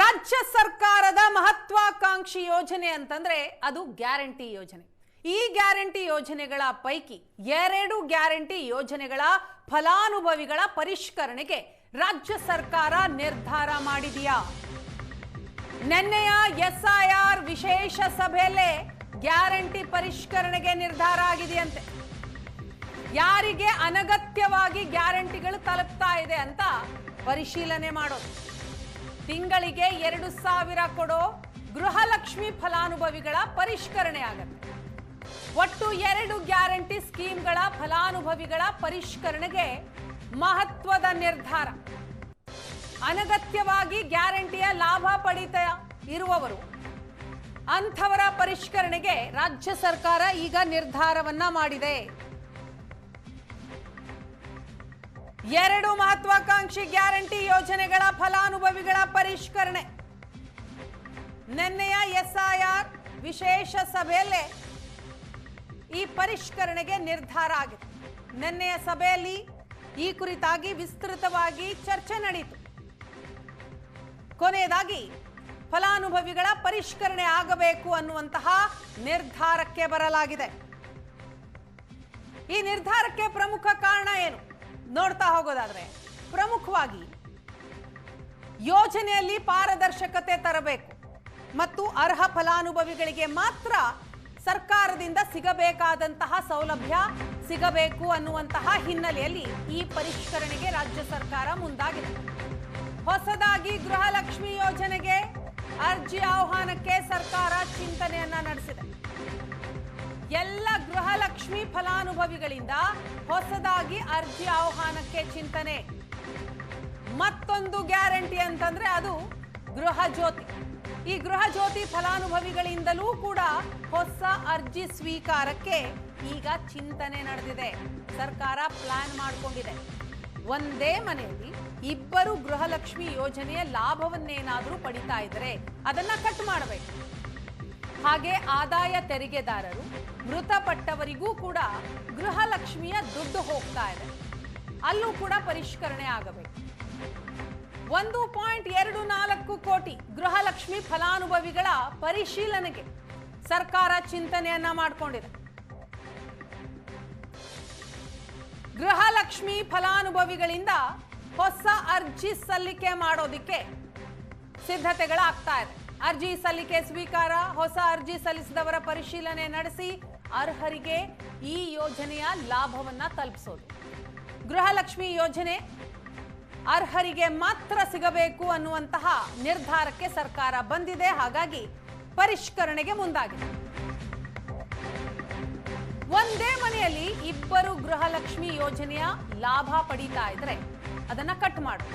ರಾಜ್ಯ ಸರ್ಕಾರದ ಮಹತ್ವಾಕಾಂಕ್ಷಿ ಯೋಜನೆ ಅಂತಂದ್ರೆ ಅದು ಗ್ಯಾರಂಟಿ ಯೋಜನೆ. ಈ ಗ್ಯಾರಂಟಿ ಯೋಜನೆಗಳ ಪೈಕಿ 2 ಗ್ಯಾರಂಟಿ ಯೋಜನೆಗಳ ಫಲಾನುಭವಿಗಳ ಪರಿಷ್ಕರಣೆಗೆ ರಾಜ್ಯ ಸರ್ಕಾರ ನಿರ್ಧಾರ ಮಾಡಿದೆಯಾ? ನಿನ್ನೆಯ SIR ವಿಶೇಷ ಸಭೆಯಲ್ಲೇ ಗ್ಯಾರಂಟಿ ಪರಿಷ್ಕರಣೆಗೆ ನಿರ್ಧಾರ ಆಗಿದೆಯಂತೆ. ಯಾರಿಗೆ ಅನಗತ್ಯವಾಗಿ ಗ್ಯಾರಂಟಿಗಳು ತಲುಪ್ತಾ ಇದೆ ಅಂತ ಪರಿಶೀಲನೆ ಮಾಡೋದು. ತಿಂಗಳಿಗೆ 2,000 ಕೊಡೋ ಗೃಹಲಕ್ಷ್ಮಿ ಫಲಾನುಭವಿಗಳ ಪರಿಷ್ಕರಣೆ ಆಗುತ್ತೆ. ಒಟ್ಟು 2 ಗ್ಯಾರಂಟಿ ಸ್ಕೀಮ್ಗಳ ಫಲಾನುಭವಿಗಳ ಪರಿಷ್ಕರಣೆಗೆ ಮಹತ್ವದ ನಿರ್ಧಾರ. ಅನಗತ್ಯವಾಗಿ ಗ್ಯಾರಂಟಿಯ ಲಾಭ ಪಡಿತಾ ಇರುವವರು ಅಂಥವರ ಪರಿಷ್ಕರಣೆಗೆ ರಾಜ್ಯ ಸರ್ಕಾರ ಈಗ ನಿರ್ಧಾರವನ್ನ ಮಾಡಿದೆ. 2 ಮಹತ್ವಾಕಾಂಕ್ಷಿ ಗ್ಯಾರಂಟಿ ಯೋಜನೆಗಳ ಫಲಾನುಭವಿಗಳ ಪರಿಷ್ಕರಣೆ. ನಿನ್ನೆಯ SIR ವಿಶೇಷ ಸಭೆಯಲ್ಲೇ ಈ ಪರಿಷ್ಕರಣೆಗೆ ನಿರ್ಧಾರ ಆಗಿದೆ. ನಿನ್ನೆಯ ಸಭೆಯಲ್ಲಿ ಈ ಕುರಿತಾಗಿ ವಿಸ್ತೃತವಾಗಿ ಚರ್ಚೆ ನಡೆಯಿತು. ಕೊನೆಯದಾಗಿ ಫಲಾನುಭವಿಗಳ ಪರಿಷ್ಕರಣೆ ಆಗಬೇಕು ಅನ್ನುವಂತಹ ನಿರ್ಧಾರಕ್ಕೆ ಬರಲಾಗಿದೆ. ಈ ನಿರ್ಧಾರಕ್ಕೆ ಪ್ರಮುಖ ಕಾರಣ ಏನು ನೋಡ್ತಾ ಹೋಗೋದಾದ್ರೆ, ಪ್ರಮುಖವಾಗಿ ಯೋಜನೆಯಲ್ಲಿ ಪಾರದರ್ಶಕತೆ ತರಬೇಕು ಮತ್ತು ಅರ್ಹ ಫಲಾನುಭವಿಗಳಿಗೆ ಮಾತ್ರ ಸರ್ಕಾರದಿಂದ ಸಿಗಬೇಕಾದಂತಹ ಸೌಲಭ್ಯ ಸಿಗಬೇಕು ಅನ್ನುವಂತಹ ಹಿನ್ನೆಲೆಯಲ್ಲಿ ಈ ಪರಿಷ್ಕರಣೆಗೆ ರಾಜ್ಯ ಸರ್ಕಾರ ಮುಂದಾಗಿದೆ. ಹೊಸದಾಗಿ ಗೃಹಲಕ್ಷ್ಮಿ ಯೋಜನೆಗೆ ಅರ್ಜಿ ಆಹ್ವಾನಕ್ಕೆ ಸರ್ಕಾರ ಚಿಂತನೆಯನ್ನ ನಡೆಸಿದೆ. ಎಲ್ಲ ಗೃಹಲಕ್ಷ್ಮಿ ಫಲಾನುಭವಿಗಳಿಂದ ಹೊಸದಾಗಿ ಅರ್ಜಿ ಆಹ್ವಾನಕ್ಕೆ ಚಿಂತನೆ. ಮತ್ತೊಂದು ಗ್ಯಾರಂಟಿ ಅಂತಂದ್ರೆ ಅದು ಗೃಹ ಜ್ಯೋತಿ. ಈ ಗೃಹ ಜ್ಯೋತಿ ಫಲಾನುಭವಿಗಳಿಂದಲೂ ಕೂಡ ಹೊಸ ಅರ್ಜಿ ಸ್ವೀಕಾರಕ್ಕೆ ಈಗ ಚಿಂತನೆ ನಡೆದಿದೆ. ಸರ್ಕಾರ ಪ್ಲಾನ್ ಮಾಡಿಕೊಂಡಿದೆ. ಒಂದೇ ಮನೆಯಲ್ಲಿ 2 ಗೃಹಲಕ್ಷ್ಮಿ ಯೋಜನೆಯ ಲಾಭವನ್ನೇನಾದರೂ ಪಡಿತಾ ಇದ್ರೆ ಅದನ್ನ ಕಟ್ ಮಾಡಬೇಕು. ಹಾಗೆ ಆದಾಯ ತೆರಿಗೆದಾರರು ಮೃತಪಟ್ಟವರಿಗೂ ಕೂಡ ಗೃಹಲಕ್ಷ್ಮಿಯ ದುಡ್ಡು ಹೋಗ್ತಾ ಇದೆ, ಅಲ್ಲೂ ಕೂಡ ಪರಿಷ್ಕರಣೆ ಆಗಬೇಕು. 1.24 ಕೋಟಿ ಗೃಹಲಕ್ಷ್ಮಿ ಫಲಾನುಭವಿಗಳ ಪರಿಶೀಲನೆಗೆ ಸರ್ಕಾರ ಚಿಂತನೆಯನ್ನ ಮಾಡಿಕೊಂಡಿದೆ. ಗೃಹಲಕ್ಷ್ಮಿ ಫಲಾನುಭವಿಗಳಿಂದ ಹೊಸ ಅರ್ಜಿ ಸಲ್ಲಿಕೆ ಮಾಡೋದಿಕ್ಕೆ ಸಿದ್ಧತೆಗಳಾಗ್ತಾ ಇದೆ. ಅರ್ಜಿ ಸಲ್ಲಿಕೆ ಸ್ವೀಕಾರ, ಹೊಸ ಅರ್ಜಿ ಸಲ್ಲಿಸಿದವರ ಪರಿಶೀಲನೆ ನಡೆಸಿ ಅರ್ಹರಿಗೆ ಈ ಯೋಜನೆಯ ಲಾಭವನ್ನ ತಲುಪಿಸೋದು. ಗೃಹಲಕ್ಷ್ಮಿ ಯೋಜನೆ ಅರ್ಹರಿಗೆ ಮಾತ್ರ ಸಿಗಬೇಕು ಅನ್ನುವಂತಹ ನಿರ್ಧಾರಕ್ಕೆ ಸರ್ಕಾರ ಬಂದಿದೆ. ಹಾಗಾಗಿ ಪರಿಷ್ಕರಣೆಗೆ ಮುಂದಾಗಿದೆ. ಒಂದೇ ಮನೆಯಲ್ಲಿ 2 ಗೃಹಲಕ್ಷ್ಮಿ ಯೋಜನೆಯ ಲಾಭ ಪಡೀತಾ ಇದ್ರೆ ಅದನ್ನ ಕಟ್ ಮಾಡು.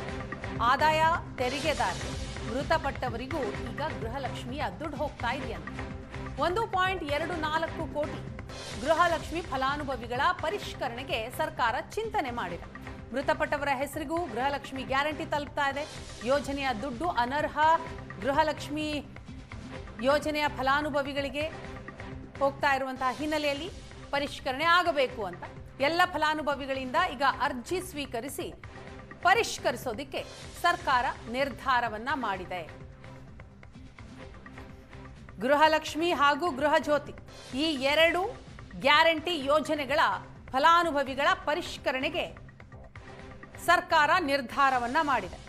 ಆದಾಯ ತೆರಿಗೆದಾರರು ಮೃತಪಟ್ಟವರಿಗೂ ಈಗ ಗೃಹಲಕ್ಷ್ಮಿಯ ದುಡ್ಡು ಹೋಗ್ತಾ ಇದೆಯಂತೆ. 1.24 ಕೋಟಿ ಗೃಹಲಕ್ಷ್ಮಿ ಫಲಾನುಭವಿಗಳ ಪರಿಷ್ಕರಣೆಗೆ ಸರ್ಕಾರ ಚಿಂತನೆ ಮಾಡಿದೆ. ಮೃತಪಟ್ಟವರ ಹೆಸರಿಗೂ ಗೃಹಲಕ್ಷ್ಮಿ ಗ್ಯಾರಂಟಿ ತಲುಪ್ತಾ ಇದೆ. ಯೋಜನೆಯ ದುಡ್ಡು ಅನರ್ಹ ಗೃಹಲಕ್ಷ್ಮಿ ಯೋಜನೆಯ ಫಲಾನುಭವಿಗಳಿಗೆ ಹೋಗ್ತಾ ಇರುವಂತಹ ಹಿನ್ನೆಲೆಯಲ್ಲಿ ಪರಿಷ್ಕರಣೆ ಆಗಬೇಕು ಅಂತ ಎಲ್ಲ ಫಲಾನುಭವಿಗಳಿಂದ ಈಗ ಅರ್ಜಿ ಸ್ವೀಕರಿಸಿ ಪರಿಷ್ಕರಿಸೋದಿಕ್ಕೆ ಸರ್ಕಾರ ನಿರ್ಧಾರವನ್ನ ಮಾಡಿದೆ. ಗೃಹಲಕ್ಷ್ಮಿ ಹಾಗೂ ಗೃಹ ಜ್ಯೋತಿ ಈ 2 ಗ್ಯಾರಂಟಿ ಯೋಜನೆಗಳ ಫಲಾನುಭವಿಗಳ ಪರಿಷ್ಕರಣೆಗೆ ಸರ್ಕಾರ ನಿರ್ಧಾರವನ್ನ ಮಾಡಿದೆ.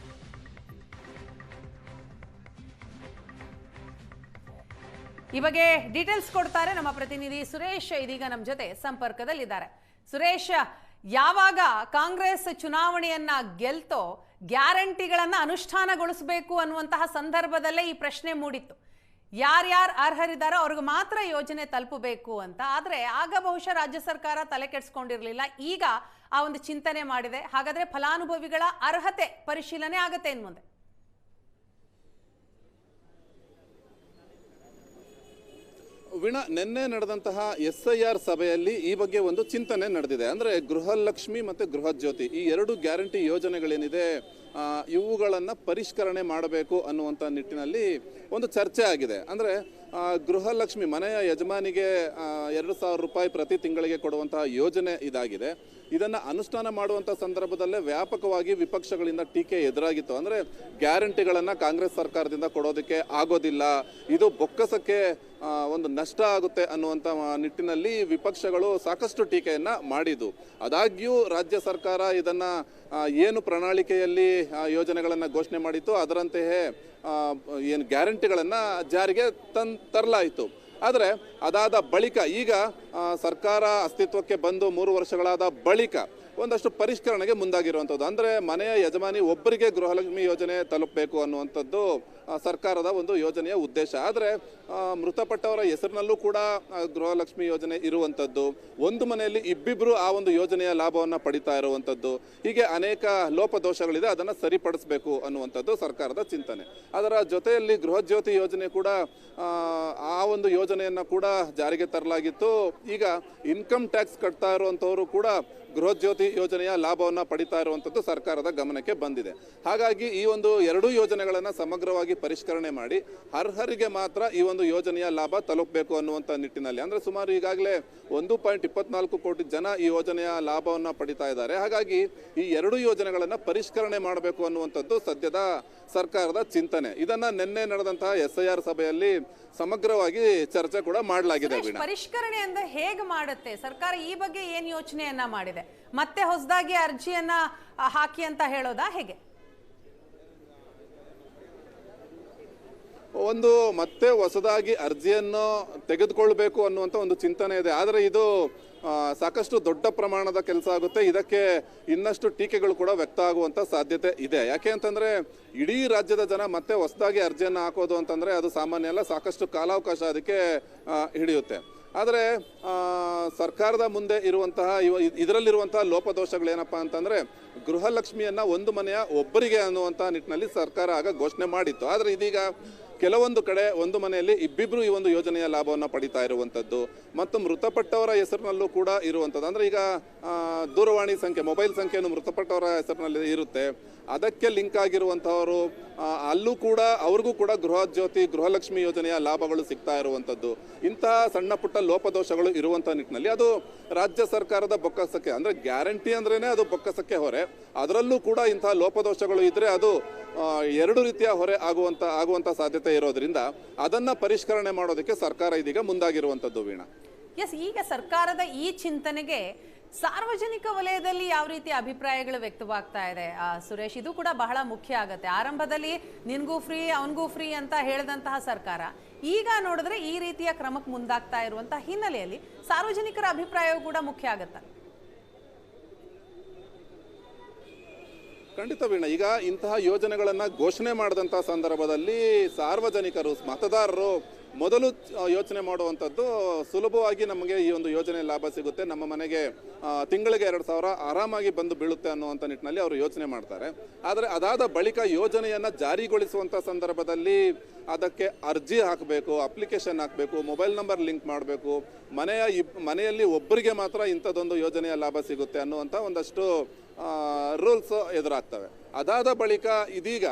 ಈ ಬಗ್ಗೆ ಡೀಟೇಲ್ಸ್ ಕೊಡ್ತಾರೆ ನಮ್ಮ ಪ್ರತಿನಿಧಿ ಸುರೇಶ್. ಇದೀಗ ನಮ್ಮ ಜೊತೆ ಸಂಪರ್ಕದಲ್ಲಿದ್ದಾರೆ. ಸುರೇಶ್, ಯಾವಾಗ ಕಾಂಗ್ರೆಸ್ ಚುನಾವಣೆಯನ್ನ ಗೆಲ್ತೋ ಗ್ಯಾರಂಟಿಗಳನ್ನ ಅನುಷ್ಠಾನಗೊಳಿಸಬೇಕು ಅನ್ನುವಂತಹ ಸಂದರ್ಭದಲ್ಲೇ ಈ ಪ್ರಶ್ನೆ ಮೂಡಿತ್ತು. ಯಾರ್ಯಾರು ಅರ್ಹರಿದ್ದಾರೋ ಅವ್ರಿಗೆ ಮಾತ್ರ ಯೋಜನೆ ತಲುಪಬೇಕು ಅಂತ. ಆದ್ರೆ ಆಗ ಬಹುಶಃ ರಾಜ್ಯ ಸರ್ಕಾರ ತಲೆ ಕೆಡಿಸ್ಕೊಂಡಿರ್ಲಿಲ್ಲ. ಈಗ ಆ ಒಂದು ಚಿಂತನೆ ಮಾಡಿದೆ. ಹಾಗಾದ್ರೆ ಫಲಾನುಭವಿಗಳ ಅರ್ಹತೆ ಪರಿಶೀಲನೆ ಆಗತ್ತೆ ಇನ್ನು ಮುಂದೆ. ವೀಣಾ, ನಿನ್ನೆ ನಡೆದಂತಹ SIR ಸಭೆಯಲ್ಲಿ ಈ ಬಗ್ಗೆ ಒಂದು ಚಿಂತನೆ ನಡೆದಿದೆ. ಅಂದರೆ ಗೃಹಲಕ್ಷ್ಮಿ ಮತ್ತು ಗೃಹ ಜ್ಯೋತಿ ಈ 2 ಗ್ಯಾರಂಟಿ ಯೋಜನೆಗಳೇನಿದೆ ಇವುಗಳನ್ನು ಪರಿಷ್ಕರಣೆ ಮಾಡಬೇಕು ಅನ್ನುವಂಥ ನಿಟ್ಟಿನಲ್ಲಿ ಒಂದು ಚರ್ಚೆ ಆಗಿದೆ. ಅಂದರೆ ಗೃಹಲಕ್ಷ್ಮಿ ಮನೆಯ ಯಜಮಾನಿಗೆ 2,000 ರೂಪಾಯಿ ಪ್ರತಿ ತಿಂಗಳಿಗೆ ಕೊಡುವಂತಹ ಯೋಜನೆ ಇದಾಗಿದೆ. ಇದನ್ನು ಅನುಷ್ಠಾನ ಮಾಡುವಂಥ ಸಂದರ್ಭದಲ್ಲೇ ವ್ಯಾಪಕವಾಗಿ ವಿಪಕ್ಷಗಳಿಂದ ಟೀಕೆ ಎದುರಾಗಿತ್ತು. ಅಂದರೆ ಗ್ಯಾರಂಟಿಗಳನ್ನು ಕಾಂಗ್ರೆಸ್ ಸರ್ಕಾರದಿಂದ ಕೊಡೋದಕ್ಕೆ ಆಗೋದಿಲ್ಲ, ಇದು ಬೊಕ್ಕಸಕ್ಕೆ ಒಂದು ನಷ್ಟ ಆಗುತ್ತೆ ಅನ್ನುವಂಥ ನಿಟ್ಟಿನಲ್ಲಿ ವಿಪಕ್ಷಗಳು ಸಾಕಷ್ಟು ಟೀಕೆಯನ್ನು ಮಾಡಿದ್ದು. ಆದಾಗ್ಯೂ ರಾಜ್ಯ ಸರ್ಕಾರ ಇದನ್ನು ಏನು ಪ್ರಣಾಳಿಕೆಯಲ್ಲಿ ಯೋಜನೆಗಳನ್ನು ಘೋಷಣೆ ಮಾಡಿತ್ತು ಅದರಂತೆಯೇ ಏನು ಗ್ಯಾರಂಟಿಗಳನ್ನು ಜಾರಿಗೆ ತರಲಾಯಿತು. ಆದರೆ ಅದಾದ ಬಳಿಕ ಈಗ ಸರ್ಕಾರ ಅಸ್ತಿತ್ವಕ್ಕೆ ಬಂದು 3 ವರ್ಷಗಳಾದ ಬಳಿಕ ಒಂದಷ್ಟು ಪರಿಷ್ಕರಣೆಗೆ ಮುಂದಾಗಿರುವಂಥದ್ದು. ಅಂದರೆ ಮನೆಯ ಯಜಮಾನಿ ಒಬ್ಬರಿಗೆ ಗೃಹಲಕ್ಷ್ಮಿ ಯೋಜನೆ ತಲುಪಬೇಕು ಅನ್ನುವಂಥದ್ದು ಸರ್ಕಾರದ ಒಂದು ಯೋಜನೆಯ ಉದ್ದೇಶ. ಆದರೆ ಮೃತಪಟ್ಟವರ ಹೆಸರಿನಲ್ಲೂ ಕೂಡ ಗೃಹಲಕ್ಷ್ಮಿ ಯೋಜನೆ ಇರುವಂಥದ್ದು, ಒಂದು ಮನೆಯಲ್ಲಿ ಇಬ್ಬಿಬ್ಬರು ಆ ಒಂದು ಯೋಜನೆಯ ಲಾಭವನ್ನು ಪಡಿತಾ ಇರುವಂಥದ್ದು, ಹೀಗೆ ಅನೇಕ ಲೋಪದೋಷಗಳಿದೆ, ಅದನ್ನು ಸರಿಪಡಿಸಬೇಕು ಅನ್ನುವಂಥದ್ದು ಸರ್ಕಾರದ ಚಿಂತನೆ. ಅದರ ಜೊತೆಯಲ್ಲಿ ಗೃಹಜ್ಯೋತಿ ಯೋಜನೆ ಕೂಡ ಆ ಒಂದು ಯೋಜನೆಯನ್ನು ಕೂಡ ಜಾರಿಗೆ ತರಲಾಗಿತ್ತು. ಈಗ ಇನ್ಕಮ್ ಟ್ಯಾಕ್ಸ್ ಕಟ್ತಾ ಇರುವಂಥವರು ಕೂಡ ಗೃಹಜ್ಯೋತಿ ಯೋಜನೆಯ ಲಾಭವನ್ನು ಪಡಿತಾ ಇರುವಂಥದ್ದು ಸರ್ಕಾರದ ಗಮನಕ್ಕೆ ಬಂದಿದೆ. ಹಾಗಾಗಿ ಈ ಒಂದು 2 ಯೋಜನೆಗಳನ್ನು ಸಮಗ್ರವಾಗಿ ಪರಿಷ್ಕರಣೆ ಮಾಡಿ ಅರ್ಹರಿಗೆ ಮಾತ್ರ ಈ ಒಂದು ಯೋಜನೆಯ ಲಾಭ ತಲುಪಬೇಕು ಅನ್ನುವಂಥ ನಿಟ್ಟಿನಲ್ಲಿ, ಅಂದರೆ ಸುಮಾರು ಈಗಾಗಲೇ 1.24 ಕೋಟಿ ಜನ ಈ ಯೋಜನೆಯ ಲಾಭವನ್ನು ಪಡಿತಾ ಇದ್ದಾರೆ. ಹಾಗಾಗಿ ಈ 2 ಯೋಜನೆಗಳನ್ನು ಪರಿಷ್ಕರಣೆ ಮಾಡಬೇಕು ಅನ್ನುವಂಥದ್ದು ಸದ್ಯದ ಸರ್ಕಾರದ ಚಿಂತನೆ. ಇದನ್ನು ನಿನ್ನೆ ನಡೆದಂತಹ SIR ಸಭೆಯಲ್ಲಿ ಸಮಗ್ರವಾಗಿ ಚರ್ಚೆ ಕೂಡ ಮಾಡಲಾಗಿದೆ. ಪರಿಷ್ಕರಣೆ ಅಂದ್ರೆ ಹೇಗೆ ಮಾಡುತ್ತೆ ಸರ್ಕಾರ? ಈ ಬಗ್ಗೆ ಏನ್ ಯೋಚನೆಯನ್ನ ಮಾಡಿದೆ? ಮತ್ತೆ ಹೊಸದಾಗಿ ಅರ್ಜಿಯನ್ನ ಹಾಕಿ ಅಂತ ಹೇಳೋದಾ, ಹೇಗೆ? ಒಂದು ಮತ್ತೆ ಹೊಸದಾಗಿ ಅರ್ಜಿಯನ್ನು ತೆಗೆದುಕೊಳ್ಬೇಕು ಅನ್ನುವಂಥ ಒಂದು ಚಿಂತನೆ ಇದೆ. ಆದರೆ ಇದು ಸಾಕಷ್ಟು ದೊಡ್ಡ ಪ್ರಮಾಣದ ಕೆಲಸ ಆಗುತ್ತೆ. ಇದಕ್ಕೆ ಇನ್ನಷ್ಟು ಟೀಕೆಗಳು ಕೂಡ ವ್ಯಕ್ತ ಆಗುವಂಥ ಸಾಧ್ಯತೆ ಇದೆ. ಯಾಕೆ ಅಂತಂದರೆ ಇಡೀ ರಾಜ್ಯದ ಜನ ಮತ್ತೆ ಹೊಸದಾಗಿ ಅರ್ಜಿಯನ್ನು ಹಾಕೋದು ಅಂತಂದರೆ ಅದು ಸಾಮಾನ್ಯ ಅಲ್ಲ, ಸಾಕಷ್ಟು ಕಾಲಾವಕಾಶ ಅದಕ್ಕೆ ಹಿಡಿಯುತ್ತೆ. ಆದರೆ ಸರ್ಕಾರದ ಮುಂದೆ ಇರುವಂತಹ ಇದರಲ್ಲಿರುವಂತಹ ಲೋಪದೋಷಗಳೇನಪ್ಪ ಅಂತಂದರೆ ಗೃಹಲಕ್ಷ್ಮಿಯನ್ನು ಒಂದು ಮನೆಯ ಒಬ್ಬರಿಗೆ ಅನ್ನುವಂಥ ನಿಟ್ಟಿನಲ್ಲಿ ಸರ್ಕಾರ ಆಗ ಘೋಷಣೆ ಮಾಡಿತ್ತು. ಆದರೆ ಇದೀಗ ಕೆಲವೊಂದು ಕಡೆ ಒಂದು ಮನೆಯಲ್ಲಿ ಇಬ್ಬಿಬ್ರು ಈ ಒಂದು ಯೋಜನೆಯ ಲಾಭವನ್ನು ಪಡಿತಾ ಇರುವಂಥದ್ದು ಮತ್ತು ಮೃತಪಟ್ಟವರ ಹೆಸರಿನಲ್ಲೂ ಕೂಡ ಇರುವಂಥದ್ದು. ಅಂದರೆ ಈಗ ದೂರವಾಣಿ ಸಂಖ್ಯೆ, ಮೊಬೈಲ್ ಸಂಖ್ಯೆಯನ್ನು ಮೃತಪಟ್ಟವರ ಹೆಸರಿನಲ್ಲಿ ಇರುತ್ತೆ, ಅದಕ್ಕೆ ಲಿಂಕ್ ಆಗಿರುವಂಥವರು ಅಲ್ಲೂ ಕೂಡ ಅವ್ರಿಗೂ ಕೂಡ ಗೃಹಲಕ್ಷ್ಮಿ ಯೋಜನೆಯ ಲಾಭಗಳು ಸಿಗ್ತಾ ಇರುವಂಥದ್ದು. ಇಂತಹ ಸಣ್ಣ ಪುಟ್ಟ ಲೋಪದೋಷಗಳು ಇರುವಂಥ ನಿಟ್ಟಿನಲ್ಲಿ ಅದು ರಾಜ್ಯ ಸರ್ಕಾರದ ಬೊಕ್ಕಸಕ್ಕೆ, ಅಂದರೆ ಗ್ಯಾರಂಟಿ ಅಂದ್ರೇ ಅದು ಬೊಕ್ಕಸಕ್ಕೆ ಹೊರೆ, ಅದರಲ್ಲೂ ಕೂಡ ಇಂತಹ ಲೋಪದೋಷಗಳು ಇದ್ದರೆ ಅದು 2 ರೀತಿಯ ಹೊರೆ ಆಗುವಂಥ ಸಾಧ್ಯತೆ ಇರೋದ್ರಿಂದ ಅದನ್ನು ಪರಿಷ್ಕರಣೆ ಮಾಡೋದಕ್ಕೆ ಸರ್ಕಾರ ಇದೀಗ ಮುಂದಾಗಿರುವಂಥದ್ದು. ವೀಣಾ, ಎಸ್, ಈಗ ಸರ್ಕಾರದ ಈ ಚಿಂತನೆಗೆ ಸಾರ್ವಜನಿಕ ವಲಯದಲ್ಲಿ ಯಾವ ರೀತಿ ಅಭಿಪ್ರಾಯಗಳು ವ್ಯಕ್ತವಾಗ್ತಾ ಇದೆ ಸುರೇಶ್? ಇದು ಕೂಡ ಬಹಳ ಮುಖ್ಯ ಆಗುತ್ತೆ. ಆರಂಭದಲ್ಲಿ ನಿನ್ಗೂ ಫ್ರೀ ಅವನಿಗೂ ಫ್ರೀ ಅಂತ ಹೇಳಿದಂತಹ ಸರ್ಕಾರ ಈಗ ನೋಡಿದ್ರೆ ಈ ರೀತಿಯ ಕ್ರಮಕ್ಕೆ ಮುಂದಾಗ್ತಾ ಇರುವಂತಹ ಹಿನ್ನೆಲೆಯಲ್ಲಿ ಸಾರ್ವಜನಿಕರ ಅಭಿಪ್ರಾಯವೂ ಕೂಡ ಮುಖ್ಯ ಆಗುತ್ತೆ. ಖಂಡಿತ ವೀಣಾ, ಈಗ ಇಂತಹ ಯೋಜನೆಗಳನ್ನು ಘೋಷಣೆ ಮಾಡಿದಂಥ ಸಂದರ್ಭದಲ್ಲಿ ಸಾರ್ವಜನಿಕರು, ಮತದಾರರು ಮೊದಲು ಯೋಚನೆ ಮಾಡುವಂಥದ್ದು ಸುಲಭವಾಗಿ ನಮಗೆ ಈ ಒಂದು ಯೋಜನೆ ಲಾಭ ಸಿಗುತ್ತೆ, ನಮ್ಮ ಮನೆಗೆ ತಿಂಗಳಿಗೆ 2,000 ಆರಾಮಾಗಿ ಬಂದು ಬೀಳುತ್ತೆ ಅನ್ನುವಂಥ ನಿಟ್ಟಿನಲ್ಲಿ ಅವರು ಯೋಚನೆ ಮಾಡ್ತಾರೆ. ಆದರೆ ಅದಾದ ಬಳಿಕ ಯೋಜನೆಯನ್ನು ಜಾರಿಗೊಳಿಸುವಂಥ ಸಂದರ್ಭದಲ್ಲಿ ಅದಕ್ಕೆ ಅರ್ಜಿ ಹಾಕಬೇಕು, ಅಪ್ಲಿಕೇಶನ್ ಹಾಕಬೇಕು, ಮೊಬೈಲ್ ನಂಬರ್ ಲಿಂಕ್ ಮಾಡಬೇಕು, ಮನೆಯಲ್ಲಿ ಒಬ್ಬರಿಗೆ ಮಾತ್ರ ಇಂಥದ್ದೊಂದು ಯೋಜನೆಯ ಲಾಭ ಸಿಗುತ್ತೆ ಅನ್ನುವಂಥ ಒಂದಷ್ಟು ರೂಲ್ಸ್ ಎದುರಾಗ್ತವೆ. ಅದಾದ ಬಳಿಕ ಇದೀಗ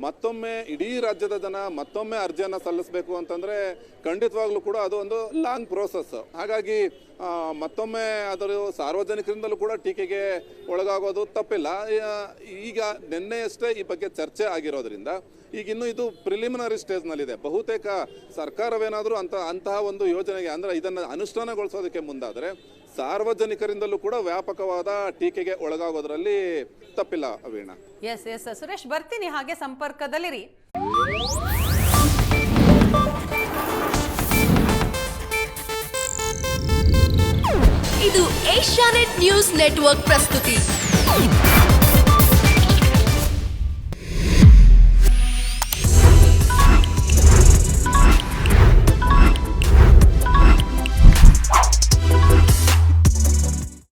ಮತ್ತೊಮ್ಮೆ ಇಡೀ ರಾಜ್ಯದ ಜನ ಮತ್ತೊಮ್ಮೆ ಅರ್ಜಿಯನ್ನು ಸಲ್ಲಿಸಬೇಕು ಅಂತಂದರೆ ಖಂಡಿತವಾಗ್ಲೂ ಕೂಡ ಅದು ಒಂದು ಲಾಂಗ್ ಪ್ರೋಸೆಸ್. ಹಾಗಾಗಿ ಮತ್ತೊಮ್ಮೆ ಅದರ ಸಾರ್ವಜನಿಕರಿಂದಲೂ ಕೂಡ ಟೀಕೆಗೆ ಒಳಗಾಗೋದು ತಪ್ಪಿಲ್ಲ. ಈಗ ನಿನ್ನೆಯಷ್ಟೇ ಈ ಬಗ್ಗೆ ಚರ್ಚೆ ಆಗಿರೋದ್ರಿಂದ ಈಗಿನ್ನೂ ಇದು ಪ್ರಿಲಿಮಿನರಿ ಸ್ಟೇಜ್ನಲ್ಲಿದೆ. ಬಹುತೇಕ ಸರ್ಕಾರವೇನಾದರೂ ಅಂತಹ ಒಂದು ಯೋಜನೆಗೆ, ಅಂದರೆ ಇದನ್ನು ಅನುಷ್ಠಾನಗೊಳಿಸೋದಕ್ಕೆ ಮುಂದಾದರೆ ಸಾರ್ವಜನಿಕರಿಂದಲೂ ಕೂಡ ವ್ಯಾಪಕವಾದ ಟೀಕೆಗೆ ಒಳಗಾಗೋದ್ರಲ್ಲಿ ತಪ್ಪಿಲ್ಲ. ವೀಣಾ, ಎಸ್ ಸುರೇಶ್, ಬರ್ತೀನಿ, ಹಾಗೆ ಸಂಪರ್ಕದಲ್ಲಿರಿ. ಇದು ಏಷ್ಯಾನೆಟ್ ನ್ಯೂಸ್ ನೆಟ್ವರ್ಕ್ ಪ್ರಸ್ತುತಿ.